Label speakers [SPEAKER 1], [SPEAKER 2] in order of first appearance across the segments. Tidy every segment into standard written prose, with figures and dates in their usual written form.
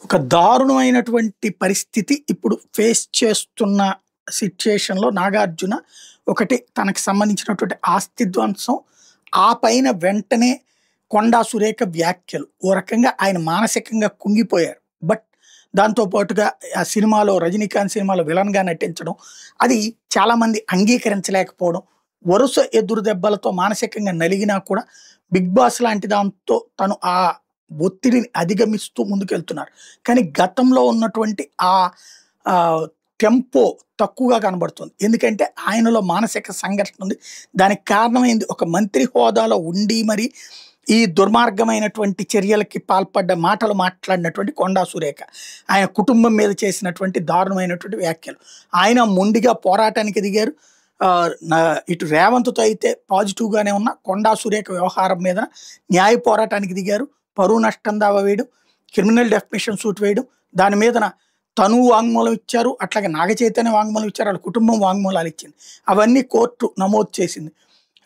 [SPEAKER 1] ఒక దారుణమైనటువంటి పరిస్థితి ఇప్పుడు ఫేస్ చేస్తున్న సిట్యుయేషన్‌లో నాగార్జున ఒకటి తనకి సంబంధించినటువంటి ఆస్తి ధ్వంసం, ఆ పైన వెంటనే 'కొండా సురేఖ' వ్యాఖ్యలు. ఓ రకంగా ఆయన మానసికంగా కుంగిపోయారు. బట్ దాంతో పాటుగా ఆ సినిమాలో 'రజనీకాంత్' సినిమాలో విలన్‌గా నటించడం, అది చాలామంది అంగీకరించలేకపోవడం, వరుస ఎదురు దెబ్బలతో మానసికంగా నలిగినా కూడా 'బిగ్ బాస్' లాంటి దాంతో తను ఆ ఒత్తిడిని అధిగమిస్తూ ముందుకెళ్తున్నారు. కానీ గతంలో ఉన్నటువంటి ఆహ్, టెంపో తక్కువగా కనబడుతుంది. ఎందుకంటే ఆయనలో మానసిక సంఘర్షణ ఉంది. దానికి కారణమైంది ఒక మంత్రి హోదాలో ఉండి మరి ఈ దుర్మార్గమైనటువంటి చర్యలకి పాల్పడ్డ మాటలు మాట్లాడినటువంటి 'కొండా సురేఖ'. ఆయన కుటుంబం మీద చేసినటువంటి దారుణమైనటువంటి వ్యాఖ్యలు. ఆయన మొండిగా పోరాటానికి దిగారు. ఇటు రేవంత్‌తో అయితే పాజిటివ్‌గానే ఉన్న 'కొండా సురేఖ' వ్యవహారం మీద న్యాయ పోరాటానికి దిగారు. పరువు నష్టం దావా వేయడం, క్రిమినల్ డెఫమేషన్ సూట్ వేయడం, దాని మీదన తను వాంగ్మూలం ఇచ్చారు. అట్లాగే నాగచైతన్య వాంగ్మూలం ఇచ్చారు. వాళ్ళ కుటుంబం వాంగ్మూలాలు ఇచ్చింది. అవన్నీ కోర్టు నమోదు చేసింది.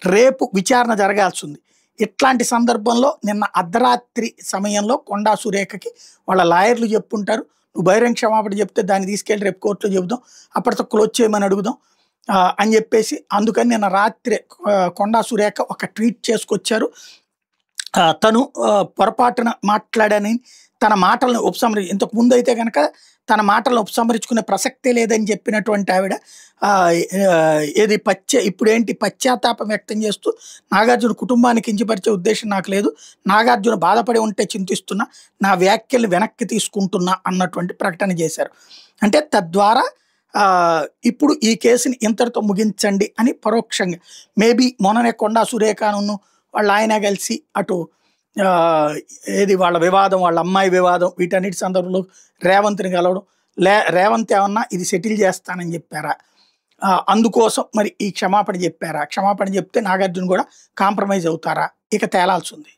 [SPEAKER 1] రేపు విచారణ జరగాల్సింది. ఇట్లాంటి సందర్భంలో నిన్న అర్ధరాత్రి సమయంలో 'కొండా సురేఖకి' వాళ్ళ లాయర్లు చెప్పుంటారు. నువ్వు బహిరంగ క్షమాపణ చెప్తే దాన్ని తీసుకెళ్ళి రేపు కోర్టులో చెబుదాం. అప్పటితో క్లోజ్ చేయమని అడుగుదాం అని చెప్పేసి అందుకని నిన్న రాత్రి 'కొండా సురేఖ' ఒక ట్వీట్ చేసుకొచ్చారు. తను పొరపాటున మాట్లాడని తన మాటలను ఇంతకు ముందు అయితే గనక తన మాటలను ఉపసంహరించుకునే ప్రసక్తే లేదని చెప్పినటువంటి ఆవిడ ఏది ఇప్పుడేంటి పశ్చాత్తాపం వ్యక్తం చేస్తూ నాగార్జున కుటుంబాన్ని కించపరిచే ఉద్దేశం నాకు లేదు. నాగార్జున బాధపడి ఉంటే చింతిస్తున్నా. నా వ్యాఖ్యలు వెనక్కి తీసుకుంటున్నా అన్నటువంటి ప్రకటన చేశారు. అంటే తద్వారా ఇప్పుడు ఈ కేసుని ఇంతటితో ముగించండి అని పరోక్షంగా మేబీ మొన్ననే 'కొండా సురేఖను' వాళ్ళ ఆయన కలిసి అటు ఏది వాళ్ళ వివాదం, వాళ్ళ అమ్మాయి వివాదం, వీటన్నిటి సందర్భంలో రేవంత్‌ని కలవడం, రేవంత్ ఏమన్నా ఇది సెటిల్ చేస్తానని చెప్పారా? అందుకోసం మరి ఈ క్షమాపణ చెప్పారా? క్షమాపణ చెప్తే నాగార్జున కూడా కాంప్రమైజ్ అవుతారా? ఇక తేలాల్సింది.